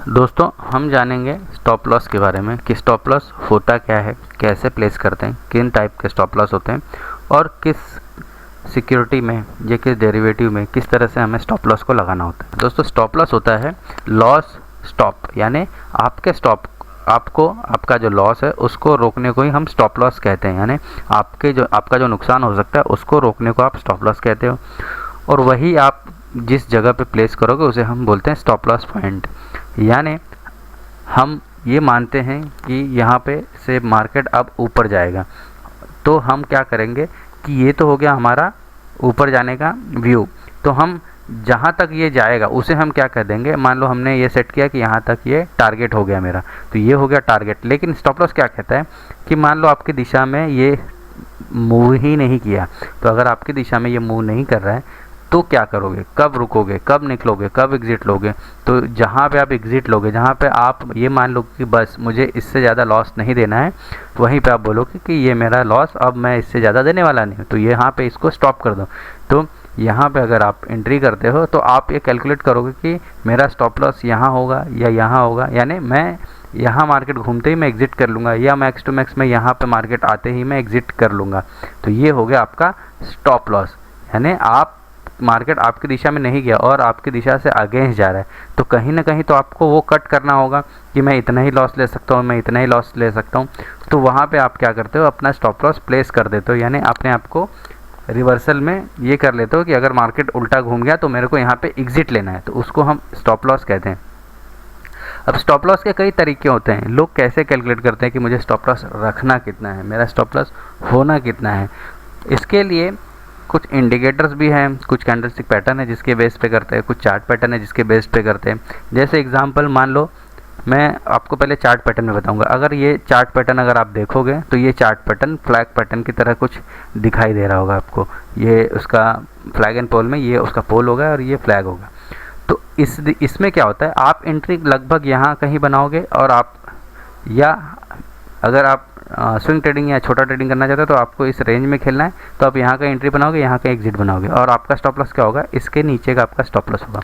दोस्तों हम जानेंगे स्टॉप लॉस के बारे में कि स्टॉप लॉस होता क्या है, कैसे प्लेस करते हैं, किन टाइप के स्टॉप लॉस होते हैं और किस सिक्योरिटी में या किस डेरिवेटिव में किस तरह से हमें स्टॉप लॉस को लगाना होता है। दोस्तों स्टॉप लॉस होता है लॉस स्टॉप, यानी आपके आपका जो लॉस है उसको रोकने को ही हम स्टॉप लॉस कहते हैं। यानी आपका जो नुकसान हो सकता है उसको रोकने को आप स्टॉप लॉस कहते हो, और वही आप जिस जगह पे प्लेस करोगे उसे हम बोलते हैं स्टॉप लॉस पॉइंट। यानी हम ये मानते हैं कि यहाँ पे से मार्केट अब ऊपर जाएगा, तो हम क्या करेंगे कि ये तो हो गया हमारा ऊपर जाने का व्यू, तो हम जहाँ तक ये जाएगा उसे हम क्या कर देंगे, मान लो हमने ये सेट किया कि यहाँ तक ये टारगेट हो गया मेरा, तो ये हो गया टारगेट। लेकिन स्टॉप लॉस क्या कहता है कि मान लो आपकी दिशा में ये मूव ही नहीं किया, तो अगर आपकी दिशा में ये मूव नहीं कर रहा है तो क्या करोगे, कब रुकोगे, कब निकलोगे, कब एग्ज़िट लोगे। तो जहाँ पे आप एग्ज़िट लोगे, जहाँ पे आप ये मान लो कि बस मुझे इससे ज़्यादा लॉस नहीं देना है, तो वहीं पे आप बोलोगे कि ये मेरा लॉस अब मैं इससे ज़्यादा देने वाला नहीं हूँ, तो यहाँ पे इसको स्टॉप कर दो। तो यहाँ पे अगर आप एंट्री करते हो तो आप ये कैलकुलेट करोगे कि मेरा स्टॉप लॉस यहाँ होगा या यहाँ होगा, यानी मैं यहाँ मार्केट घूमते ही मैं एग्ज़िट कर लूँगा, या मैक्स टू मैक्स मैं यहाँ पे मार्केट आते ही मैं एग्ज़िट कर लूँगा। तो ये हो गया आपका स्टॉप लॉस। यानी आप मार्केट आपकी दिशा में नहीं गया और आपकी दिशा से अगेंस्ट जा रहा है, तो कहीं ना कहीं तो आपको वो कट करना होगा कि मैं इतना ही लॉस ले सकता हूँ, मैं इतना ही लॉस ले सकता हूँ। तो वहाँ पे आप क्या करते हो, अपना स्टॉप लॉस प्लेस कर देते हो, यानी अपने आप को रिवर्सल में ये कर लेते हो कि अगर मार्केट उल्टा घूम गया तो मेरे को यहाँ पे एग्ज़िट लेना है, तो उसको हम स्टॉप लॉस कहते हैं। अब स्टॉप लॉस के कई तरीके होते हैं। लोग कैसे कैलकुलेट करते हैं कि मुझे स्टॉप लॉस रखना कितना है, मेरा स्टॉप लॉस होना कितना है। इसके लिए कुछ इंडिकेटर्स भी हैं, कुछ कैंडलस्टिक पैटर्न है जिसके बेस पे करते हैं, कुछ चार्ट पैटर्न है जिसके बेस पे करते हैं। जैसे एग्जांपल मान लो, मैं आपको पहले चार्ट पैटर्न में बताऊंगा। अगर ये चार्ट पैटर्न अगर आप देखोगे तो ये चार्ट पैटर्न फ्लैग पैटर्न की तरह कुछ दिखाई दे रहा होगा आपको। ये उसका फ्लैग एंड पोल में ये उसका पोल होगा और ये फ्लैग होगा। तो इसमें क्या होता है, आप एंट्री लगभग यहाँ कहीं बनाओगे और आप, या अगर आप स्विंग ट्रेडिंग या छोटा ट्रेडिंग करना चाहते हो तो आपको इस रेंज में खेलना है, तो आप यहाँ का एंट्री बनाओगे, यहाँ का एग्जिट बनाओगे, और आपका स्टॉप लॉस क्या होगा, इसके नीचे का आपका स्टॉप लॉस होगा।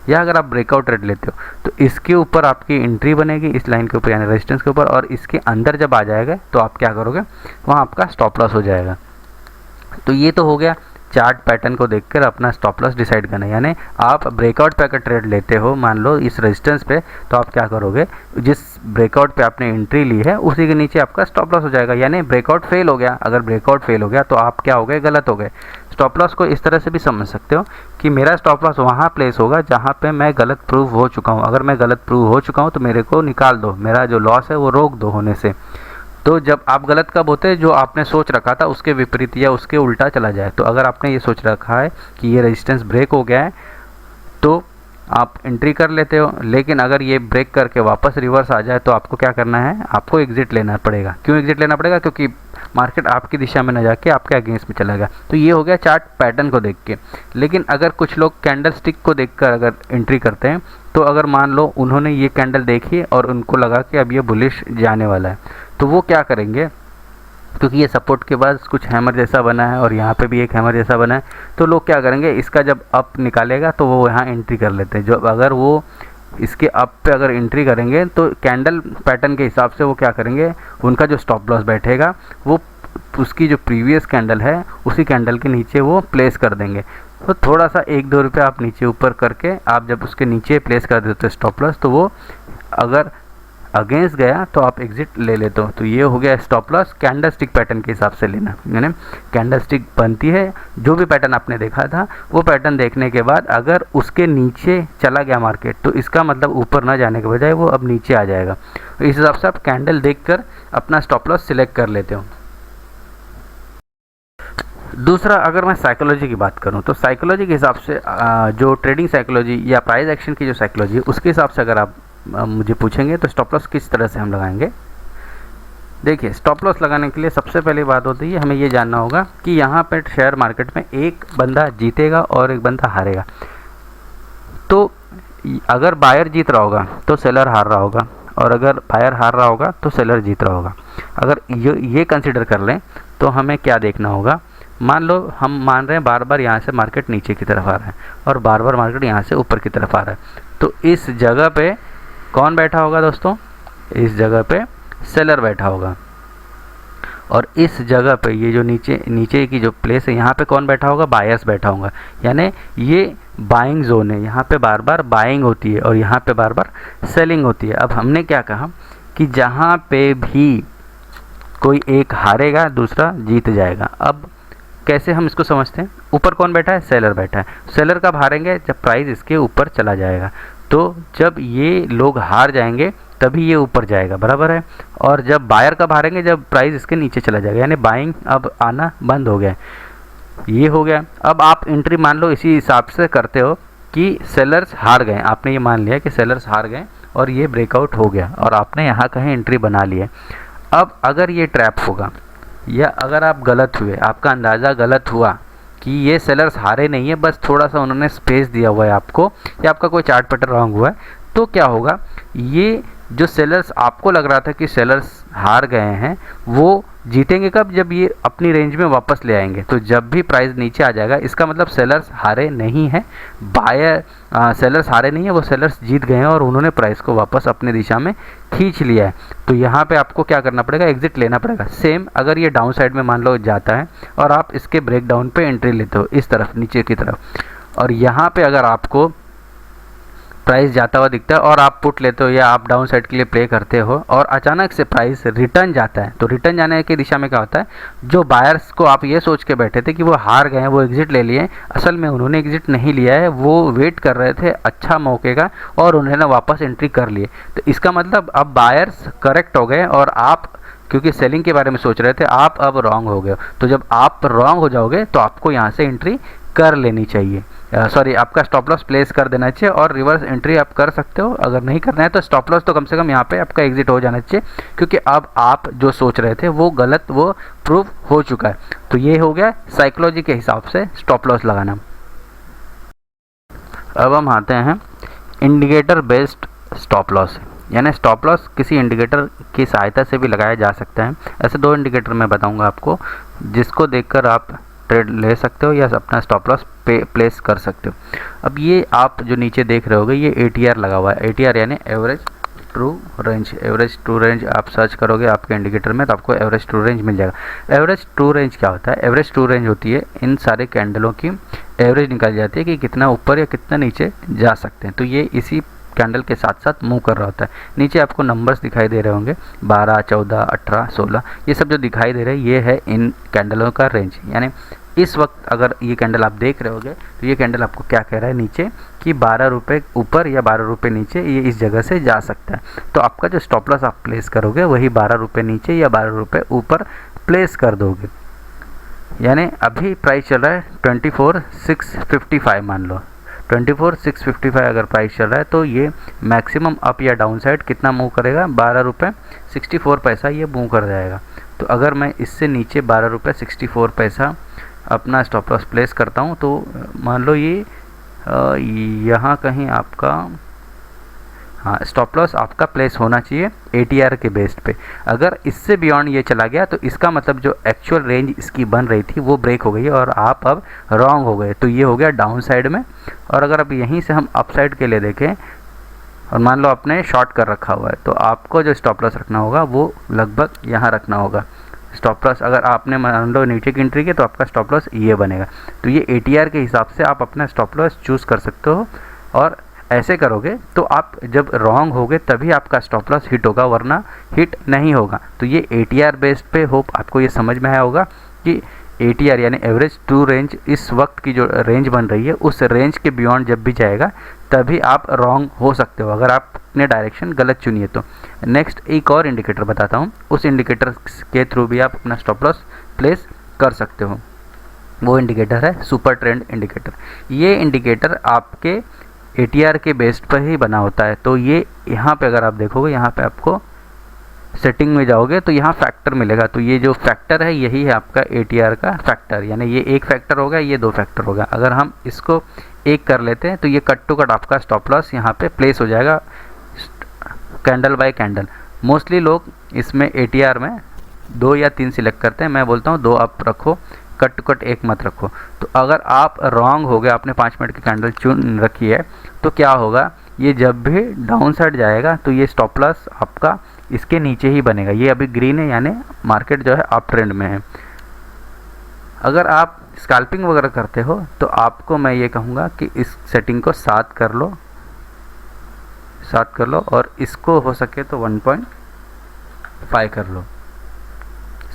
या अगर आप ब्रेकआउट ट्रेड लेते हो तो इसके ऊपर आपकी एंट्री बनेगी, इस लाइन के ऊपर यानी रेजिस्टेंस के ऊपर, और इसके अंदर जब आ जाएगा तो आप क्या करोगे, वहाँ आपका स्टॉप लॉस हो जाएगा। तो ये तो हो गया चार्ट पैटर्न को देखकर अपना स्टॉप लॉस डिसाइड करना। यानी आप ब्रेकआउट पे अगर ट्रेड लेते हो मान लो इस रेजिस्टेंस पे, तो आप क्या करोगे, जिस ब्रेकआउट पे आपने एंट्री ली है उसी के नीचे आपका स्टॉप लॉस हो जाएगा। यानी ब्रेकआउट फेल हो गया, अगर ब्रेकआउट फेल हो गया तो आप क्या हो गए, गलत हो गए। स्टॉप लॉस को इस तरह से भी समझ सकते हो कि मेरा स्टॉप लॉस वहाँ प्लेस होगा जहाँ पे मैं गलत प्रूव हो चुका हूँ। अगर मैं गलत प्रूव हो चुका हूँ तो मेरे को निकाल दो, मेरा जो लॉस है वो रोक दो होने से। तो जब आप गलत कब होते हैं, जो आपने सोच रखा था उसके विपरीत या उसके उल्टा चला जाए। तो अगर आपने ये सोच रखा है कि ये रेजिस्टेंस ब्रेक हो गया है तो आप एंट्री कर लेते हो, लेकिन अगर ये ब्रेक करके वापस रिवर्स आ जाए तो आपको क्या करना है, आपको एग्जिट लेना पड़ेगा। क्यों एग्जिट लेना पड़ेगा, क्योंकि मार्केट आपकी दिशा में न जाके आपके अगेंस्ट में चला गया। तो ये हो गया चार्ट पैटर्न को देख के। लेकिन अगर कुछ लोग कैंडल स्टिक को देखकर अगर एंट्री करते हैं, तो अगर मान लो उन्होंने ये कैंडल देखी और उनको लगा कि अब ये बुलिश जाने वाला है, तो वो क्या करेंगे, क्योंकि ये सपोर्ट के बाद कुछ हैमर जैसा बना है और यहाँ पे भी एक हैमर जैसा बना है, तो लोग क्या करेंगे, इसका जब अप निकालेगा तो वो यहाँ एंट्री कर लेते हैं। जो अगर वो इसके अप पे अगर एंट्री करेंगे तो कैंडल पैटर्न के हिसाब से वो क्या करेंगे, उनका जो स्टॉप लॉस बैठेगा वो उसकी जो प्रीवियस कैंडल है उसी कैंडल के नीचे वो प्लेस कर देंगे। तो थोड़ा सा 1-2 रुपये आप नीचे ऊपर करके आप जब उसके नीचे प्लेस कर देते हो स्टॉप लॉस, तो वो अगर अगेंस्ट गया तो आप एग्जिट ले लेते हो। तो ये हो गया stop loss candle stick pattern के हिसाब से लेना। यानी कैंडल स्टिक बनती है, जो भी पैटर्न आपने देखा था वो पैटर्न देखने के बाद अगर उसके नीचे चला गया मार्केट, तो इसका मतलब ऊपर ना जाने के बजाय वो अब नीचे आ जाएगा। तो इस हिसाब से आप कैंडल देखकर अपना स्टॉप लॉस सिलेक्ट कर लेते हो। दूसरा, अगर मैं साइकोलॉजी की बात करूं तो साइकोलॉजी के हिसाब से जो ट्रेडिंग साइकोलॉजी या प्राइस एक्शन की जो साइकोलॉजी है उसके हिसाब से अगर आप मुझे पूछेंगे तो स्टॉप लॉस किस तरह से हम लगाएंगे। देखिए, स्टॉप लॉस लगाने के लिए सबसे पहली बात होती है हमें ये जानना होगा कि यहाँ पर शेयर मार्केट में एक बंदा जीतेगा और एक बंदा हारेगा। तो अगर बायर जीत रहा होगा तो सेलर हार रहा होगा, और अगर बायर हार रहा होगा तो सेलर जीत रहा होगा। अगर ये कंसिडर कर लें तो हमें क्या देखना होगा, मान लो हम मान रहे हैं बार बार यहाँ से मार्केट नीचे की तरफ आ रहा है और बार बार मार्केट यहाँ से ऊपर की तरफ आ रहा है, तो इस जगह पे कौन बैठा होगा दोस्तों? इस जगह पे सेलर बैठा होगा, और इस जगह पे ये जो नीचे की जो प्लेस है यहाँ पे कौन बैठा होगा? बायर्स बैठा होगा। यानी ये बाइंग जोन है, यहाँ पे बार बार बाइंग होती है और यहाँ पे बार बार सेलिंग होती है। अब हमने क्या कहा कि जहाँ पे भी कोई एक हारेगा दूसरा जीत जाएगा। अब कैसे हम इसको समझते हैं? ऊपर कौन बैठा है? सेलर बैठा है। सेलर कब हारेंगे? जब प्राइस इसके ऊपर चला जाएगा। तो जब ये लोग हार जाएंगे तभी ये ऊपर जाएगा, बराबर है। और जब बायर कब हारेंगे? जब प्राइस इसके नीचे चला जाएगा, यानी बाइंग अब आना बंद हो गया। ये हो गया। अब आप एंट्री मान लो इसी हिसाब से करते हो कि सेलर्स हार गए, आपने ये मान लिया कि सेलर्स हार गए और ये ब्रेकआउट हो गया और आपने यहाँ कहीं एंट्री बना ली है। अब अगर ये ट्रैप होगा या अगर आप गलत हुए, आपका अंदाज़ा गलत हुआ कि ये सेलर्स हारे नहीं है, बस थोड़ा सा उन्होंने स्पेस दिया हुआ है आपको, या आपका कोई चार्ट पैटर्न रॉन्ग हुआ है, तो क्या होगा? ये जो सेलर्स आपको लग रहा था कि सेलर्स हार गए हैं, वो जीतेंगे कब? जब ये अपनी रेंज में वापस ले आएंगे। तो जब भी प्राइस नीचे आ जाएगा इसका मतलब सेलर्स हारे नहीं हैं, सेलर्स हारे नहीं है, वो सेलर्स जीत गए हैं और उन्होंने प्राइस को वापस अपनी दिशा में खींच लिया है। तो यहाँ पे आपको क्या करना पड़ेगा? एग्जिट लेना पड़ेगा। सेम अगर ये डाउन साइड में मान लो जाता है और आप इसके ब्रेक डाउन पे एंट्री लेते हो इस तरफ, नीचे की तरफ, और यहाँ पे अगर आपको प्राइस जाता हुआ दिखता है और आप पुट लेते हो या आप डाउन साइड के लिए प्ले करते हो और अचानक से प्राइस रिटर्न जाता है, तो रिटर्न जाने की दिशा में क्या होता है? जो बायर्स को आप ये सोच के बैठे थे कि वो हार गए हैं, वो एग्जिट ले लिए, असल में उन्होंने एग्जिट नहीं लिया है, वो वेट कर रहे थे अच्छा मौके का और उन्होंने वापस एंट्री कर लिए। तो इसका मतलब अब बायर्स करेक्ट हो गए और आप क्योंकि सेलिंग के बारे में सोच रहे थे, आप अब रॉन्ग हो गए। तो जब आप रॉन्ग हो जाओगे तो आपको यहाँ से एंट्री कर लेनी चाहिए, आपका स्टॉप लॉस प्लेस कर देना चाहिए और रिवर्स एंट्री आप कर सकते हो। अगर नहीं करना है तो स्टॉप लॉस तो कम से कम यहाँ पे आपका एग्जिट हो जाना चाहिए, क्योंकि अब आप जो सोच रहे थे वो गलत, वो प्रूव हो चुका है। तो ये हो गया साइकोलॉजी के हिसाब से स्टॉप लॉस लगाना। अब हम आते हैं इंडिकेटर बेस्ड स्टॉप लॉस, यानी स्टॉप लॉस किसी इंडिकेटर की सहायता से भी लगाया जा सकता है। ऐसे दो इंडिकेटर मैं बताऊंगा आपको जिसको देखकर आप ट्रेड ले सकते हो या अपना स्टॉप लॉस प्लेस कर सकते हो। अब ये आप जो नीचे देख रहे होगे ये ATR लगा हुआ है। ATR यानी average true range. Average true range आप सर्च करोगे आपके इंडिकेटर में तो आपको एवरेज ट्रू रेंज मिल जाएगा। एवरेज ट्रू रेंज क्या होता है? एवरेज ट्रू रेंज होती है इन सारे कैंडलों की एवरेज निकाली जाती है कि कितना ऊपर या कितना नीचे जा सकते हैं। तो ये इसी कैंडल के साथ साथ मूव कर रहा होता है। नीचे आपको नंबर्स दिखाई दे रहे होंगे 12, 14, 18, 16, ये सब जो दिखाई दे रहे हैं ये है इन कैंडलों का रेंज। यानी इस वक्त अगर ये कैंडल आप देख रहे होगे तो ये कैंडल आपको क्या कह रहा है नीचे कि 12 रुपये ऊपर या 12 रुपये नीचे ये इस जगह से जा सकता है। तो आपका जो स्टॉप लॉस आप प्लेस करोगे वही 12 रुपये नीचे या 12 रुपये ऊपर प्लेस कर दोगे। यानी अभी प्राइस चल रहा है 24,655, मान लो 24,655 अगर प्राइस चल रहा है तो ये मैक्सिमम अप या डाउन साइड कितना मूव करेगा? 12 रुपये 64 पैसा ये मूव कर जाएगा। तो अगर मैं इससे नीचे 12 रुपये 64 पैसा अपना स्टॉप लॉस प्लेस करता हूँ तो मान लो ये यहाँ कहीं आपका, हाँ, स्टॉप लॉस आपका प्लेस होना चाहिए ATR के बेस्ड पे। अगर इससे बियॉन्ड ये चला गया तो इसका मतलब जो एक्चुअल रेंज इसकी बन रही थी वो ब्रेक हो गई है और आप अब रॉन्ग हो गए। तो ये हो गया डाउन साइड में। और अगर अब यहीं से हम अप साइड के लिए देखें और मान लो आपने शॉर्ट कर रखा हुआ है तो आपको जो स्टॉप लॉस रखना होगा वो लगभग यहाँ रखना होगा। स्टॉप लॉस अगर आपने मान लो नीचे की एंट्री की तो आपका स्टॉप लॉस ये बनेगा। तो ये ATR के हिसाब से आप अपना स्टॉप लॉस चूज़ कर सकते हो और ऐसे करोगे तो आप जब रॉन्ग होगे तभी आपका स्टॉप लॉस हिट होगा, वरना हिट नहीं होगा। तो ये ATR बेस्ड पे होप आपको ये समझ में आया होगा कि ATR यानी एवरेज ट्रू रेंज इस वक्त की जो रेंज बन रही है उस रेंज के बियॉन्ड जब भी जाएगा तभी आप रॉन्ग हो सकते हो अगर आपने डायरेक्शन गलत चुनी है तो। नेक्स्ट एक और इंडिकेटर बताता हूँ, उस इंडिकेटर के थ्रू भी आप अपना स्टॉप लॉस प्लेस कर सकते हो। वो इंडिकेटर है सुपर ट्रेंड इंडिकेटर। ये इंडिकेटर आपके ATR के बेस्ड पर ही बना होता है। तो ये यहाँ पे अगर आप देखोगे, यहाँ पे आपको सेटिंग में जाओगे तो यहाँ फैक्टर मिलेगा। तो ये जो फैक्टर है यही है आपका ATR का फैक्टर, यानी ये एक फैक्टर होगा, ये दो फैक्टर होगा। अगर हम इसको एक कर लेते हैं तो ये कट टू कट आपका स्टॉप लॉस यहाँ पे प्लेस हो जाएगा कैंडल बाय कैंडल। मोस्टली लोग इसमें ATR में 2 या 3 सिलेक्ट करते हैं, मैं बोलता हूँ 2 आप रखो, कट टू कट एक मत रखो। तो अगर आप रॉन्ग हो गए, आपने 5 मिनट की कैंडल चुन रखी है तो क्या होगा ये जब भी डाउन साइड जाएगा तो ये स्टॉप लॉस आपका इसके नीचे ही बनेगा। ये अभी ग्रीन है यानी मार्केट जो है अप ट्रेंड में है। अगर आप स्कैल्पिंग वगैरह करते हो तो आपको मैं ये कहूँगा कि इस सेटिंग को 7 कर लो और इसको हो सके तो 1.5 कर लो।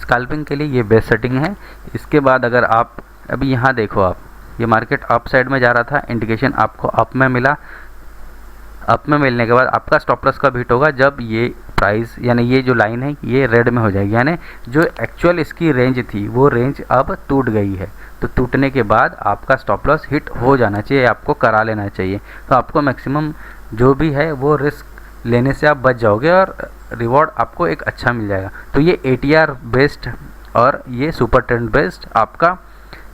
स्कैल्पिंग के लिए ये बेस्ट सेटिंग है। इसके बाद अगर आप अभी यहाँ देखो, आप ये मार्केट अप साइड में जा रहा था, इंडिकेशन आपको अप में मिला। अप में मिलने के बाद आपका स्टॉप लॉस कब हिट होगा, जब ये प्राइस यानी ये जो लाइन है ये रेड में हो जाएगी, यानी जो एक्चुअल इसकी रेंज थी वो रेंज अब टूट गई है। तो टूटने के बाद आपका स्टॉप लॉस हिट हो जाना चाहिए, आपको करा लेना चाहिए। तो आपको मैक्सिमम जो भी है वो रिस्क लेने से आप बच जाओगे और रिवॉर्ड आपको एक अच्छा मिल जाएगा। तो ये ATR बेस्ड और ये सुपर ट्रेंड बेस्ड आपका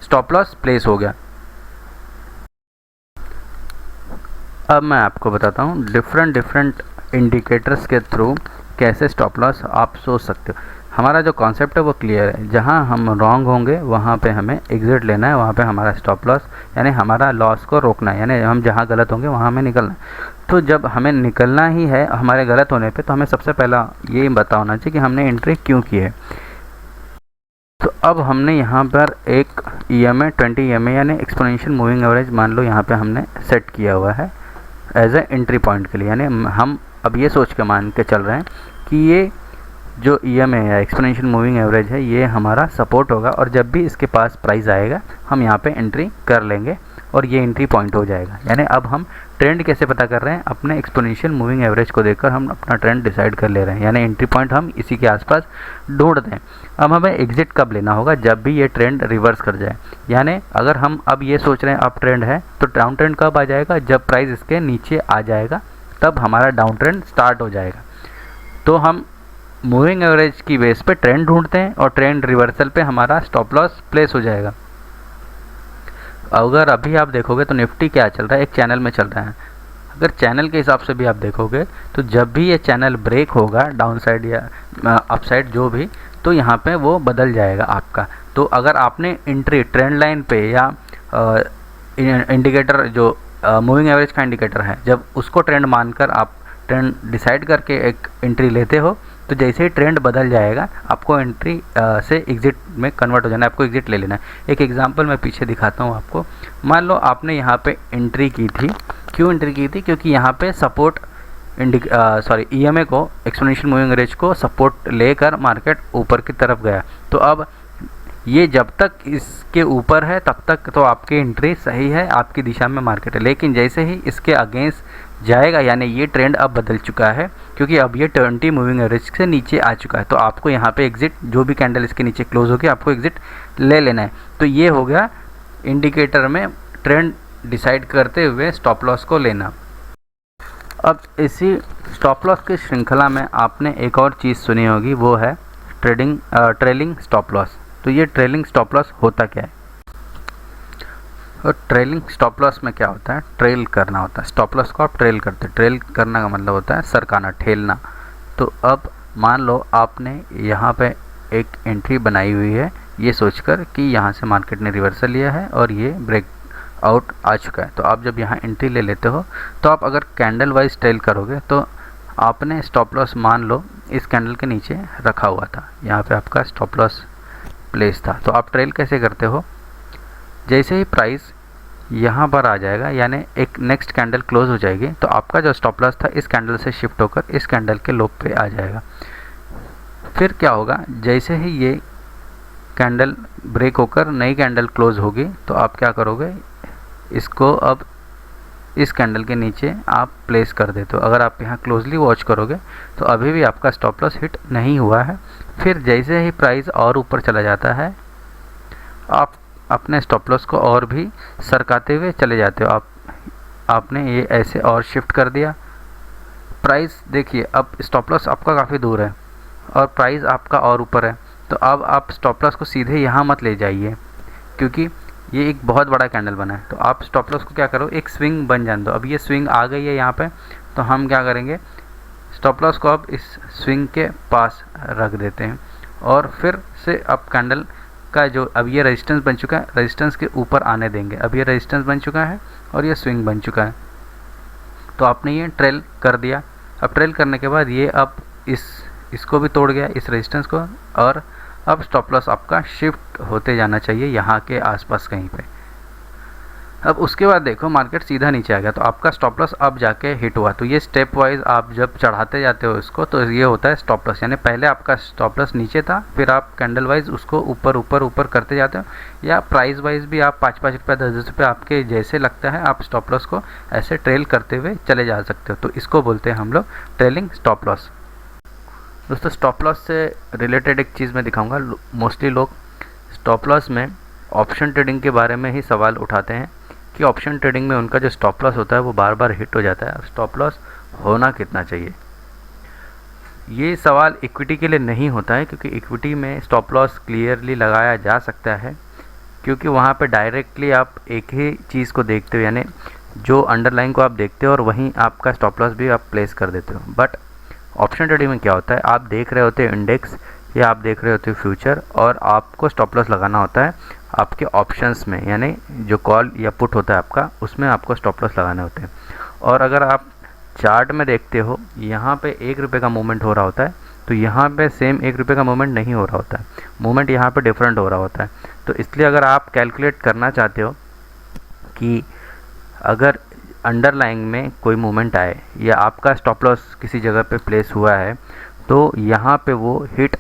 स्टॉप लॉस प्लेस हो गया। अब मैं आपको बताता हूँ डिफरेंट इंडिकेटर्स के थ्रू कैसे स्टॉप लॉस आप सोच सकते हो। हमारा जो कॉन्सेप्ट है वो क्लियर है। जहाँ हम रॉन्ग होंगे वहाँ पे हमें एग्जिट लेना है, वहाँ पे हमारा स्टॉप लॉस यानी हमारा लॉस को रोकना है, यानी हम जहाँ गलत होंगे वहाँ हमें निकलना है। तो जब हमें निकलना ही है हमारे गलत होने पे, तो हमें सबसे पहला ये बता होना चाहिए कि हमने एंट्री क्यों की है। तो अब हमने यहाँ पर एक EMA 20 EMA यानी एक्सपोनेंशियल मूविंग एवरेज मान लो यहाँ पे हमने सेट किया हुआ है एज ए एंट्री पॉइंट के लिए। यानी हम अब ये सोच के मान के चल रहे हैं कि ये जो EMA है एक्सपोनेंशियल मूविंग एवरेज है ये हमारा सपोर्ट होगा और जब भी इसके पास प्राइस आएगा हम यहाँ पे एंट्री कर लेंगे और ये एंट्री पॉइंट हो जाएगा। यानी अब हम ट्रेंड कैसे पता कर रहे हैं, अपने एक्सपोनेंशियल मूविंग एवरेज को देखकर हम अपना ट्रेंड डिसाइड कर ले रहे हैं, यानी एंट्री पॉइंट हम इसी के आसपास ढूंढते हैं। अब हमें एग्जिट कब लेना होगा, जब भी ये ट्रेंड रिवर्स कर जाए। यानी अगर हम अब ये सोच रहे हैं अप ट्रेंड है तो डाउन ट्रेंड कब आ जाएगा, जब प्राइस इसके नीचे आ जाएगा तब हमारा डाउन ट्रेंड स्टार्ट हो जाएगा। तो हम मूविंग एवरेज की बेस पे ट्रेंड ढूंढते हैं और ट्रेंड रिवर्सल पे हमारा स्टॉप लॉस प्लेस हो जाएगा। अगर अभी आप देखोगे तो निफ्टी क्या चल रहा है, एक चैनल में चल रहा है। अगर चैनल के हिसाब से भी आप देखोगे तो जब भी ये चैनल ब्रेक होगा डाउन साइड या अप साइड जो भी, तो यहाँ पे वो बदल जाएगा आपका। तो अगर आपने एंट्री ट्रेंड लाइन पे या इंडिकेटर जो मूविंग एवरेज का इंडिकेटर है, जब उसको ट्रेंड मानकर आप ट्रेंड डिसाइड करके एक एंट्री लेते हो तो जैसे ही ट्रेंड बदल जाएगा आपको एंट्री से एग्जिट में कन्वर्ट हो जाना है, आपको एग्जिट ले लेना है। एक एग्जांपल मैं पीछे दिखाता हूँ आपको। मान लो आपने यहाँ पे एंट्री की थी, क्यों एंट्री की थी, क्योंकि यहाँ पे सपोर्ट EMA को एक्सपोनेंशियल मूविंग एवरेज को सपोर्ट लेकर मार्केट ऊपर की तरफ गया। तो अब ये जब तक इसके ऊपर है तब तक तो आपकी एंट्री सही है, आपकी दिशा में मार्केट है। लेकिन जैसे ही इसके अगेंस्ट जाएगा यानी ये ट्रेंड अब बदल चुका है, क्योंकि अब ये 20 मूविंग एवरेज से नीचे आ चुका है, तो आपको यहाँ पे एग्जिट, जो भी कैंडल इसके नीचे क्लोज होगी आपको एग्जिट ले लेना है। तो ये हो गया इंडिकेटर में ट्रेंड डिसाइड करते हुए स्टॉप लॉस को लेना। अब इसी स्टॉप लॉस की श्रृंखला में आपने एक और चीज़ सुनी होगी, वो है ट्रेलिंग स्टॉप लॉस। तो ये ट्रेलिंग स्टॉप लॉस होता क्या है, और ट्रेलिंग स्टॉप लॉस में क्या होता है, ट्रेल करना होता है। स्टॉप लॉस को आप ट्रेल करते हैं, ट्रेल करना का मतलब होता है सरकाना, ठेलना। तो अब मान लो आपने यहाँ पे एक एंट्री बनाई हुई है ये सोचकर कि यहाँ से मार्केट ने रिवर्सल लिया है और ये ब्रेक आउट आ चुका है। तो आप जब यहाँ एंट्री ले लेते हो तो आप अगर कैंडल वाइज ट्रेल करोगे तो आपने स्टॉप लॉस मान लो इस कैंडल के नीचे रखा हुआ था, यहाँ पे आपका स्टॉप लॉस प्लेस था। तो आप ट्रेल कैसे करते हो, जैसे ही प्राइस यहाँ पर आ जाएगा यानी एक नेक्स्ट कैंडल क्लोज हो जाएगी तो आपका जो स्टॉप लॉस था इस कैंडल से शिफ्ट होकर इस कैंडल के लो पे आ जाएगा। फिर क्या होगा, जैसे ही ये कैंडल ब्रेक होकर नई कैंडल क्लोज होगी तो आप क्या करोगे, इसको अब इस कैंडल के नीचे आप प्लेस कर देते हो। अगर आप यहाँ क्लोजली वॉच करोगे तो अभी भी आपका स्टॉप लॉस हिट नहीं हुआ है। फिर जैसे ही प्राइस और ऊपर चला जाता है आप अपने स्टॉप लॉस को और भी सरकाते हुए चले जाते हो। आपने ये ऐसे और शिफ्ट कर दिया। प्राइस देखिए अब स्टॉप लॉस आपका काफ़ी दूर है और प्राइस आपका और ऊपर है, तो अब आप स्टॉप लॉस को सीधे यहाँ मत ले जाइए क्योंकि ये एक बहुत बड़ा कैंडल बना है। तो आप स्टॉप लॉस को क्या करो, एक स्विंग बन जाने दो। अब ये स्विंग आ गई है यहाँ पे, तो हम क्या करेंगे, स्टॉप लॉस को अब इस स्विंग के पास रख देते हैं और फिर से अब कैंडल का जो अब ये रेजिस्टेंस बन चुका है, रेजिस्टेंस के ऊपर आने देंगे। अब ये रेजिस्टेंस बन चुका है और ये स्विंग बन चुका है। तो आपने ये ट्रेल कर दिया। अब ट्रेल करने के बाद ये अब इसको भी तोड़ गया, इस रेजिस्टेंस को, और अब स्टॉप लॉस आपका शिफ्ट होते जाना चाहिए यहाँ के आसपास कहीं पे। अब उसके बाद देखो मार्केट सीधा नीचे आ गया, तो आपका स्टॉप लॉस अब जाके हिट हुआ। तो ये स्टेप वाइज आप जब चढ़ाते जाते हो इसको, तो ये होता है स्टॉप लॉस। यानी पहले आपका स्टॉप लॉस नीचे था, फिर आप कैंडल वाइज उसको ऊपर ऊपर ऊपर करते जाते हो, या प्राइस वाइज भी आप 5-5 रुपये 10-10 रुपये आपके जैसे लगता है आप स्टॉप लॉस को ऐसे ट्रेल करते हुए चले जा सकते हो। तो इसको बोलते हैं हम लोग ट्रेलिंग स्टॉप लॉस। दोस्तों स्टॉप लॉस से रिलेटेड एक चीज़ मैं दिखाऊंगा। मोस्टली लोग स्टॉप लॉस में ऑप्शन ट्रेडिंग के बारे में ही सवाल उठाते हैं कि ऑप्शन ट्रेडिंग में उनका जो स्टॉप लॉस होता है वो बार बार हिट हो जाता है। अब स्टॉप लॉस होना कितना चाहिए, ये सवाल इक्विटी के लिए नहीं होता है, क्योंकि इक्विटी में स्टॉप लॉस क्लियरली लगाया जा सकता है, क्योंकि वहाँ पे डायरेक्टली आप एक ही चीज़ को देखते हो, यानी जो अंडरलाइन को आप देखते हो और वहीं आपका स्टॉप लॉस भी आप प्लेस कर देते हो। बट ऑप्शन ट्रेडिंग में क्या होता है, आप देख रहे होते हो इंडेक्स या आप देख रहे होते हो फ्यूचर, और आपको स्टॉप लॉस लगाना होता है आपके ऑप्शंस में, यानी जो कॉल या पुट होता है आपका, उसमें आपको स्टॉप लॉस लगाने होते हैं। और अगर आप चार्ट में देखते हो, यहाँ पे 1 रुपये का मूवमेंट हो रहा होता है, तो यहाँ पे सेम 1 रुपये का मूवमेंट नहीं हो रहा होता है, मूवमेंट यहाँ पे डिफरेंट हो रहा होता है। तो इसलिए अगर आप कैलकुलेट करना चाहते हो कि अगर अंडरलाइंग में कोई मूवमेंट आए या आपका स्टॉप लॉस किसी जगह पे प्लेस हुआ है, तो यहाँ पे वो हिट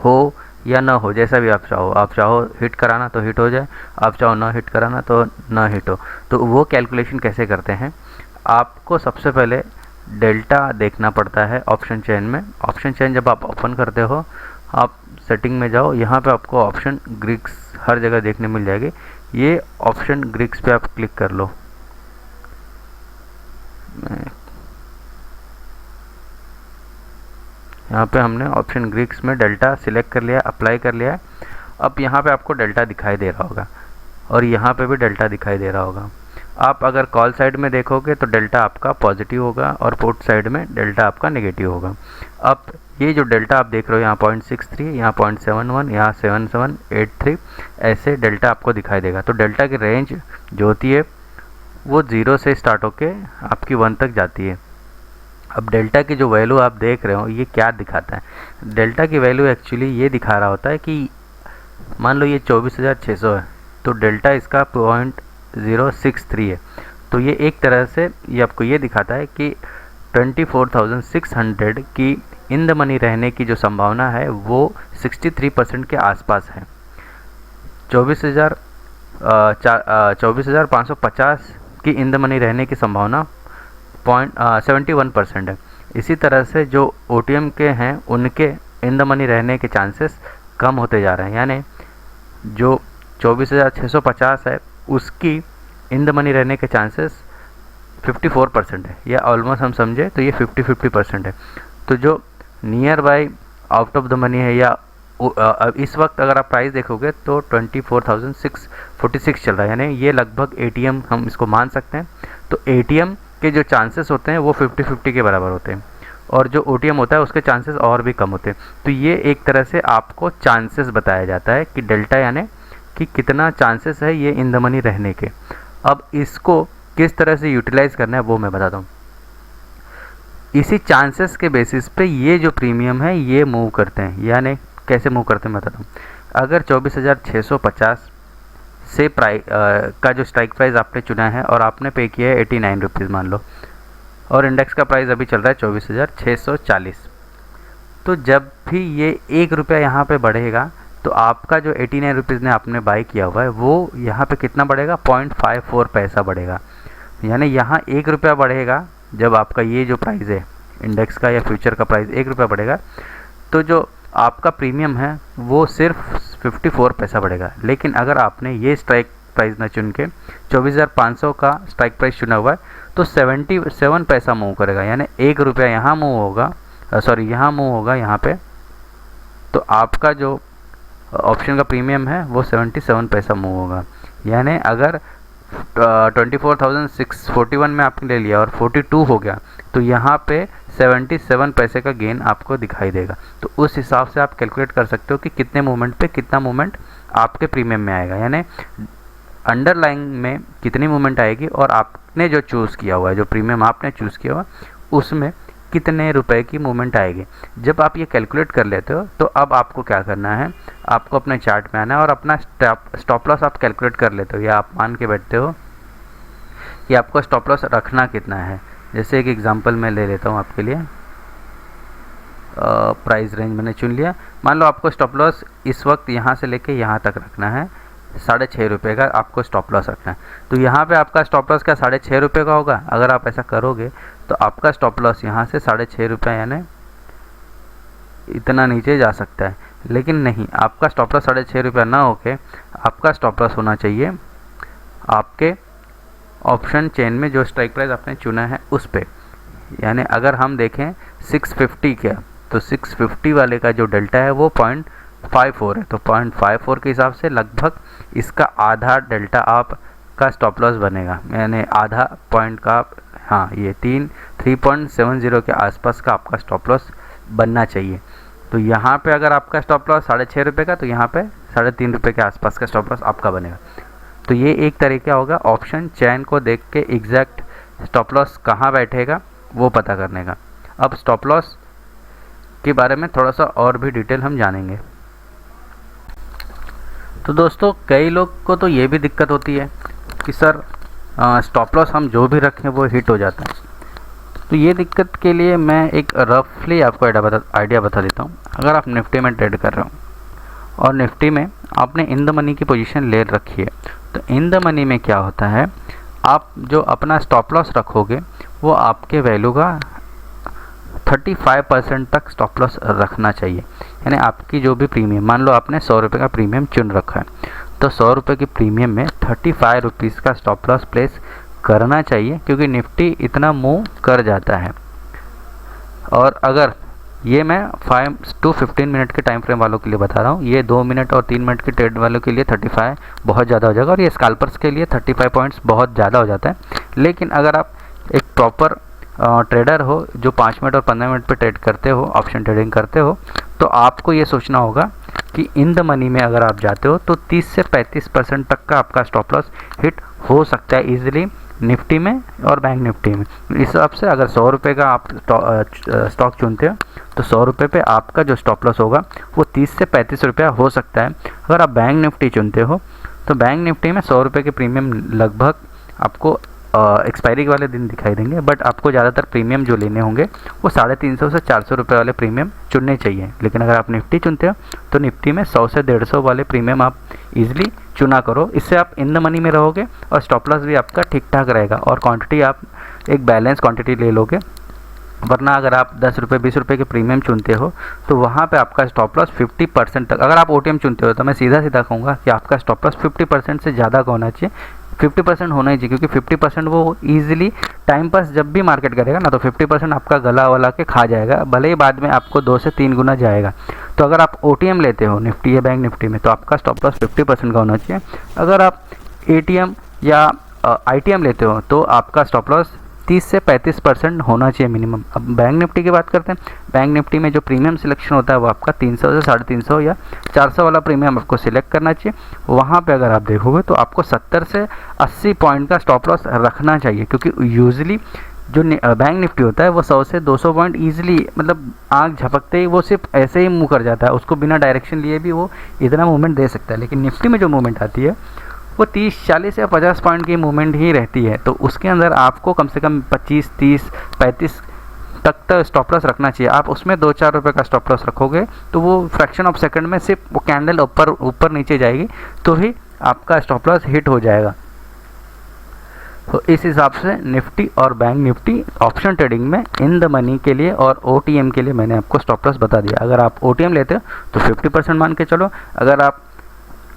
हो या ना हो, जैसा भी आप चाहो हिट कराना तो हिट हो जाए, आप चाहो ना हिट कराना तो ना हिट हो। तो वो कैलकुलेशन कैसे करते हैं, आपको सबसे पहले डेल्टा देखना पड़ता है ऑप्शन चेन में। ऑप्शन चेन जब आप ओपन करते हो, आप सेटिंग में जाओ, यहाँ पे आपको ऑप्शन ग्रीक्स हर जगह देखने मिल जाएगी। ये ऑप्शन ग्रीक्स पे आप क्लिक कर लो। यहाँ पे हमने ऑप्शन ग्रीक्स में डेल्टा सिलेक्ट कर लिया, अप्लाई कर लिया है। अब यहाँ पे आपको डेल्टा दिखाई दे रहा होगा और यहाँ पे भी डेल्टा दिखाई दे रहा होगा। आप अगर कॉल साइड में देखोगे तो डेल्टा आपका पॉजिटिव होगा और पुट साइड में डेल्टा आपका नेगेटिव होगा। अब ये जो डेल्टा आप देख रहे हो, यहाँ 0.63, यहाँ 0.71, यहाँ 7783, ऐसे डेल्टा आपको दिखाई देगा। तो डेल्टा की रेंज जो होती है वो 0 से स्टार्ट होके आपकी 1 तक जाती है। अब डेल्टा की जो वैल्यू आप देख रहे हो, ये क्या दिखाता है, डेल्टा की वैल्यू एक्चुअली ये दिखा रहा होता है कि मान लो ये 24,600 है, तो डेल्टा इसका 0.063 है। तो ये एक तरह से ये आपको ये दिखाता है कि 24,600 की इन द मनी रहने की जो संभावना है वो 63% के आसपास है। 24,550 की इन द मनी रहने की संभावना 71% है। इसी तरह से जो OTM के हैं उनके इन द मनी रहने के चांसेस कम होते जा रहे हैं, यानी जो 24,650 है उसकी इन द मनी रहने के चांसेस 54% है, या ऑलमोस्ट हम समझे तो ये 50-50% है। तो जो near by out of the money है, या इस वक्त अगर आप प्राइस देखोगे तो 24,646 चल रहा है, यानी ये लगभग ATM हम इसको मान सकते हैं। तो ATM के जो चांसेस होते हैं वो 50-50 के बराबर होते हैं, और जो OTM होता है उसके चांसेस और भी कम होते हैं। तो ये एक तरह से आपको चांसेस बताया जाता है कि डेल्टा यानी कि कितना चांसेस है ये इन द मनी रहने के। अब इसको किस तरह से यूटिलाइज़ करना है वो मैं बताता हूँ। इसी चांसेस के बेसिस पे ये जो प्रीमियम है ये मूव करते हैं, यानी कैसे मूव करते हैं मैं बताता हूँ। अगर 24,650 से का जो स्ट्राइक प्राइस आपने चुना है और आपने पे किया है 89 रुपीज़ मान लो, और इंडेक्स का प्राइस अभी चल रहा है 24,640, तो जब भी ये 1 रुपया यहाँ पे बढ़ेगा तो आपका जो 89 रुपीज़ ने आपने बाई किया हुआ है वो यहाँ पे कितना बढ़ेगा, 0.54 पैसा बढ़ेगा। यानी यहाँ 1 रुपया बढ़ेगा जब आपका ये जो प्राइस है इंडेक्स का या फ्यूचर का प्राइस 1 रुपया बढ़ेगा, तो जो आपका प्रीमियम है वो सिर्फ 54 पैसा बढ़ेगा। लेकिन अगर आपने ये स्ट्राइक प्राइस ना चुन के 24,500 का स्ट्राइक प्राइस चुना हुआ है तो 77 पैसा मूव करेगा, यानी 1 रुपया यहाँ मूव होगा, यहाँ मूव होगा यहाँ पे, तो आपका जो ऑप्शन का प्रीमियम है वो 77 पैसा मूव होगा। यानी अगर 24,641 में आपने ले लिया और 42 हो गया तो यहाँ पे 77 पैसे का गेन आपको दिखाई देगा। तो उस हिसाब से आप कैलकुलेट कर सकते हो कि कितने मूवमेंट पे कितना मूवमेंट आपके प्रीमियम में आएगा। यानी अंडरलाइंग में कितनी मूवमेंट आएगी और आपने जो चूज़ किया हुआ है, जो प्रीमियम आपने चूज़ किया हुआ उसमें कितने रुपए की मूवमेंट आएगी। जब आप ये कैलकुलेट कर लेते हो तो अब आपको क्या करना है, आपको अपने चार्ट में आना है और अपना स्टॉप लॉस आप कैलकुलेट कर लेते हो या आप मान के बैठते हो कि आपको स्टॉप लॉस रखना कितना है। जैसे एक एग्जांपल मैं ले लेता हूँ आपके लिए। प्राइस रेंज मैंने चुन लिया। मान लो आपको स्टॉप लॉस इस वक्त यहाँ से लेके यहाँ तक रखना है, 6.5 रुपये का आपको स्टॉप लॉस रखना है। तो यहाँ पे आपका स्टॉप लॉस क्या 6.5 रुपये का होगा? अगर आप ऐसा करोगे तो आपका स्टॉप लॉस यहाँ से 6.5 रुपये यानी इतना नीचे जा सकता है। लेकिन नहीं, आपका स्टॉप लॉस 6.5 रुपये ना होके आपका स्टॉप लॉस होना चाहिए आपके ऑप्शन चेन में जो स्ट्राइक प्राइस आपने चुना है उस पे। यानी अगर हम देखें 650 क्या, तो 650 वाले का जो डेल्टा है वो 0.54 है। तो 0.54 के हिसाब से लगभग इसका आधा डेल्टा आपका स्टॉप लॉस बनेगा, यानी आधा पॉइंट का, हाँ ये 3.70 के आसपास का आपका स्टॉप लॉस बनना चाहिए। तो यहाँ पे अगर आपका स्टॉप लॉस 6.5 रुपये का, तो यहाँ पे 3.5 रुपये के आसपास का स्टॉप लॉस आपका बनेगा। तो ये एक तरीका होगा ऑप्शन चैन को देख के एग्जैक्ट स्टॉप लॉस कहाँ बैठेगा वो पता करने का। अब स्टॉप लॉस के बारे में थोड़ा सा और भी डिटेल हम जानेंगे। तो दोस्तों कई लोग को तो ये भी दिक्कत होती है कि सर स्टॉप लॉस हम जो भी रखें वो हिट हो जाता है। तो ये दिक्कत के लिए मैं एक रफली आपको आइडिया बता देता हूँ। अगर आप निफ्टी में ट्रेड कर रहे हो और निफ्टी में आपने इन द मनी की पोजीशन ले रखी है, तो इन द मनी में क्या होता है, आप जो अपना स्टॉप लॉस रखोगे वो आपके वैल्यू का 35% तक स्टॉप लॉस रखना चाहिए। यानी आपकी जो भी प्रीमियम, मान लो आपने 100 रुपये का प्रीमियम चुन रखा है, तो 100 रुपये की प्रीमियम में 35 रुपीज़ का स्टॉप लॉस प्लेस करना चाहिए, क्योंकि निफ्टी इतना मूव कर जाता है। और अगर ये मैं 5 to 15 मिनट के टाइम फ्रेम वालों के लिए बता रहा हूँ, ये 2 मिनट और 3 मिनट के ट्रेड वालों के लिए 35 बहुत ज़्यादा हो जाएगा, और ये स्कैल्पर्स के लिए 35 पॉइंट्स बहुत ज़्यादा हो जाता है। लेकिन अगर आप एक प्रॉपर ट्रेडर हो जो 5 मिनट और 15 मिनट पे ट्रेड करते हो, ऑप्शन ट्रेडिंग करते हो, तो आपको ये सोचना होगा कि इन द मनी में अगर आप जाते हो तो 30 से 35% तक का आपका स्टॉप लॉस हिट हो सकता है ईजिली निफ्टी में और बैंक निफ्टी में। इस हिसाब से अगर 100 रुपये का आप स्टॉक चुनते हो तो 100 रुपये पे आपका जो स्टॉप लॉस होगा वो 30 से 35 रुपया हो सकता है। अगर आप बैंक निफ्टी चुनते हो तो बैंक निफ्टी में 100 रुपये के प्रीमियम लगभग आपको एक्सपायरी वाले दिन दिखाई देंगे, बट आपको ज़्यादातर प्रीमियम जो लेने होंगे वो 350 से 400 रुपये वाले प्रीमियम चुनने चाहिए। लेकिन अगर आप निफ्टी चुनते हो तो निफ्टी में 100 से 150 वाले प्रीमियम आप इजीली चुना करो। इससे आप इन द मनी में रहोगे और स्टॉप लॉस भी आपका ठीक ठाक रहेगा और क्वांटिटी आप एक बैलेंस क्वांटिटी ले लोगे। वरना अगर आप 10 रुपये 20 रुपये के प्रीमियम चुनते हो तो वहाँ पे आपका स्टॉप लॉस 50% तक, अगर आप ओटीएम चुनते हो तो मैं सीधा कहूँगा कि आपका स्टॉप लॉस 50% से ज़्यादा का होना चाहिए। 50% होना ही चाहिए, क्योंकि 50% वो ईजिली टाइम पास जब भी मार्केट करेगा ना तो 50% आपका गला वाला के खा जाएगा, भले ही बाद में आपको 2 से 3 गुना जाएगा। तो अगर आप ओटीएम लेते हो निफ्टी या बैंक निफ्टी में तो आपका स्टॉप लॉस 50% का होना चाहिए। अगर आप एटीएम या आईटीएम लेते हो तो आपका स्टॉप लॉस 30 से 35% होना चाहिए मिनिमम। अब बैंक निफ्टी की बात करते हैं। बैंक निफ्टी में जो प्रीमियम सिलेक्शन होता है वो आपका 300 से 350 या 400 वाला प्रीमियम आपको सिलेक्ट करना चाहिए। वहाँ पे अगर आप देखोगे तो आपको 70 से 80 पॉइंट का स्टॉप लॉस रखना चाहिए, क्योंकि यूजुअली जो बैंक निफ्टी होता है वो 100 से 200 पॉइंट ईजिली, मतलब आँख झपकते ही वो सिर्फ ऐसे ही मूव कर जाता है, उसको बिना डायरेक्शन लिए भी वो इतना मूवमेंट दे सकता है। लेकिन निफ्टी में जो मूवमेंट आती है वो 30, 40 या 50 पॉइंट की मूवमेंट ही रहती है। तो उसके अंदर आपको कम से कम 25, 30, 35 तक स्टॉप लॉस रखना चाहिए। आप उसमें 2-4 रुपये का स्टॉप लॉस रखोगे तो वो फ्रैक्शन ऑफ सेकंड में सिर्फ वो कैंडल ऊपर नीचे जाएगी तो ही आपका स्टॉप लॉस हिट हो जाएगा। तो इस हिसाब से निफ्टी और बैंक निफ्टी ऑप्शन ट्रेडिंग में इन द मनी के लिए और ओटीएम के लिए मैंने आपको स्टॉप लॉस बता दिया। अगर आप ओटीएम लेते हो तो 50% मान के चलो, अगर आप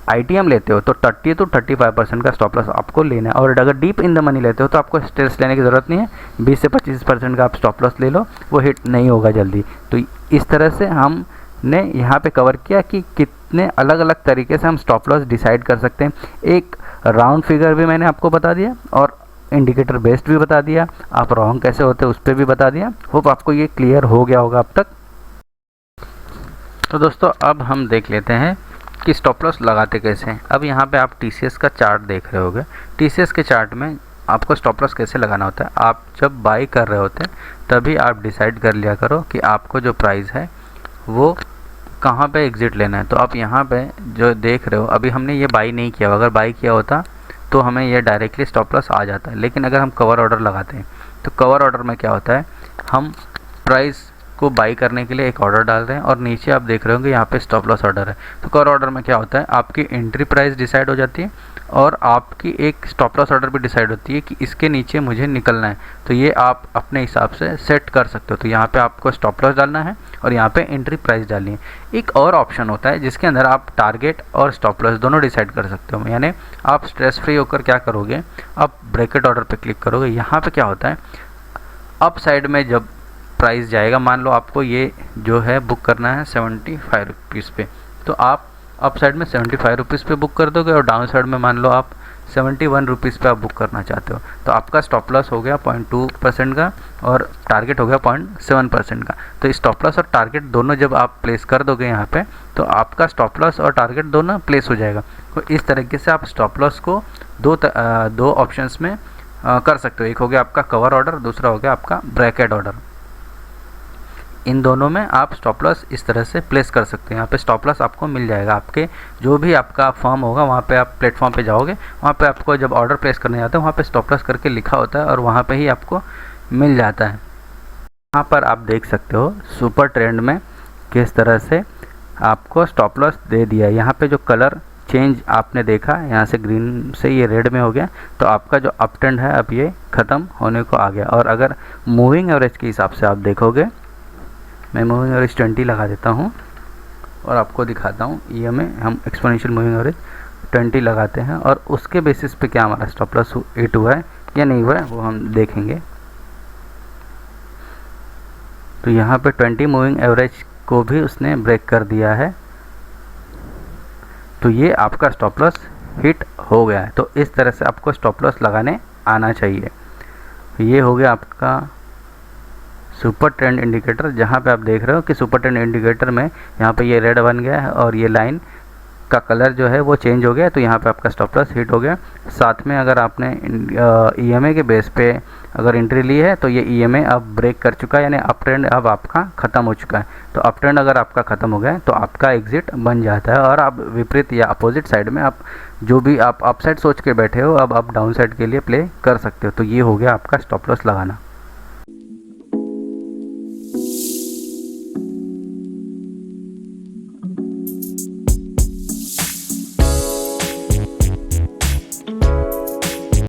आईटीएम लेते हो तो 30 to 35% का स्टॉप लॉस आपको लेना है। और अगर डीप इन द मनी लेते हो तो आपको स्ट्रेस लेने की ज़रूरत नहीं है, 20 से 25% का आप स्टॉप लॉस ले लो, वो हिट नहीं होगा जल्दी। तो इस तरह से हमने यहाँ पे कवर किया कि कितने अलग अलग तरीके से हम स्टॉप लॉस डिसाइड कर सकते हैं। एक राउंड फिगर भी मैंने आपको बता दिया और इंडिकेटर बेस्ड भी बता दिया, आप रॉन्ग कैसे होते हैं उस पर भी बता दिया। होप आपको ये क्लियर हो गया होगा अब तक। तो दोस्तों अब हम देख लेते हैं कि स्टॉप लॉस लगाते कैसे हैं। अब यहाँ पे आप TCS का चार्ट देख रहे होगे। TCS के चार्ट में आपको स्टॉप लॉस कैसे लगाना होता है, आप जब बाई कर रहे होते हैं तभी आप डिसाइड कर लिया करो कि आपको जो प्राइस है वो कहाँ पे एग्ज़िट लेना है। तो आप यहाँ पे जो देख रहे हो, अभी हमने ये बाई नहीं किया, अगर बाई किया होता तो हमें ये डायरेक्टली स्टॉप लॉस आ जाता है। लेकिन अगर हम कवर ऑर्डर लगाते हैं तो कवर ऑर्डर में क्या होता है, हम प्राइस को बाई करने के लिए एक ऑर्डर डाल रहे हैं और नीचे आप देख रहे होंगे यहाँ पे स्टॉप लॉस ऑर्डर है। तो कवर ऑर्डर में क्या होता है, आपकी एंट्री प्राइस डिसाइड हो जाती है और आपकी एक स्टॉप लॉस ऑर्डर भी डिसाइड होती है कि इसके नीचे मुझे निकलना है। तो ये आप अपने हिसाब से सेट कर सकते हो। तो यहाँ पे आपको स्टॉप लॉस डालना है और यहाँ पे एंट्री प्राइस डालनी है। एक और ऑप्शन होता है जिसके अंदर आप टारगेट और स्टॉप लॉस दोनों डिसाइड कर सकते हो। यानी आप स्ट्रेस फ्री होकर क्या करोगे, आप ब्रैकेट ऑर्डर पे क्लिक करोगे। यहाँ पे क्या होता है, अप साइड में जब प्राइस जाएगा, मान लो आपको ये जो है बुक करना है 75 रुपीज़ पे, तो आप अप साइड में 75 रुपीज़ पे बुक कर दोगे और डाउन साइड में मान लो आप 71 रुपीज़ पे आप बुक करना चाहते हो। तो आपका स्टॉप लॉस हो गया 0.2% का और टारगेट हो गया 0.7% का। तो स्टॉप लॉस और टारगेट दोनों जब आप प्लेस कर दोगे यहाँ पे, तो आपका स्टॉप लॉस और टारगेट दोनों प्लेस हो जाएगा। तो इस तरीके से आप स्टॉप लॉस को दो ऑप्शंस में कर सकते हो। एक हो गया आपका कवर ऑर्डर, दूसरा हो गया आपका ब्रैकेट ऑर्डर। इन दोनों में आप स्टॉप लॉस इस तरह से प्लेस कर सकते हैं। यहाँ पे स्टॉप लॉस आपको मिल जाएगा, आपके जो भी आपका फर्म होगा वहाँ पे आप प्लेटफॉर्म पे जाओगे, वहाँ पे आपको जब ऑर्डर प्लेस करने जाते हैं वहाँ पे स्टॉप लॉस करके लिखा होता है और वहाँ पे ही आपको मिल जाता है। यहाँ पर आप देख सकते हो सुपर ट्रेंड में किस तरह से आपको स्टॉप लॉस दे दिया है। यहाँ पे जो कलर चेंज आपने देखा, यहाँ से ग्रीन से ये रेड में हो गया, तो आपका जो अप ट्रेंड है अब ये ख़त्म होने को आ गया। और अगर मूविंग एवरेज के हिसाब से आप देखोगे, मैं मूविंग एवरेज 20 लगा देता हूँ और आपको दिखाता हूँ। EMA हम एक्सपोनेंशियल मूविंग एवरेज 20 लगाते हैं और उसके बेसिस पे क्या हमारा स्टॉप लॉस हिट हुआ है या नहीं हुआ है वो हम देखेंगे। तो यहाँ पे 20 मूविंग एवरेज को भी उसने ब्रेक कर दिया है, तो ये आपका स्टॉप लॉस हिट हो गया है। तो इस तरह से आपको स्टॉप लॉस लगाने आना चाहिए। ये हो गया आपका सुपर ट्रेंड इंडिकेटर, जहाँ पे आप देख रहे हो कि सुपर ट्रेंड इंडिकेटर में यहाँ पे ये रेड बन गया है और ये लाइन का कलर जो है वो चेंज हो गया। तो यहाँ पे आपका स्टॉप लॉस हिट हो गया। साथ में अगर आपने EMA के बेस पे अगर एंट्री ली है तो ये EMA अब ब्रेक कर चुका है, यानी अप ट्रेंड अब आपका ख़त्म हो चुका है। तो अप ट्रेंड अगर आपका ख़त्म हो गया है तो आपका एग्जिट बन जाता है और आप विपरीत या अपोजिट साइड में आप जो भी आप अप साइड सोच के बैठे हो अब आप डाउन साइड के लिए प्ले कर सकते हो। तो ये हो गया आपका स्टॉप लॉस लगाना।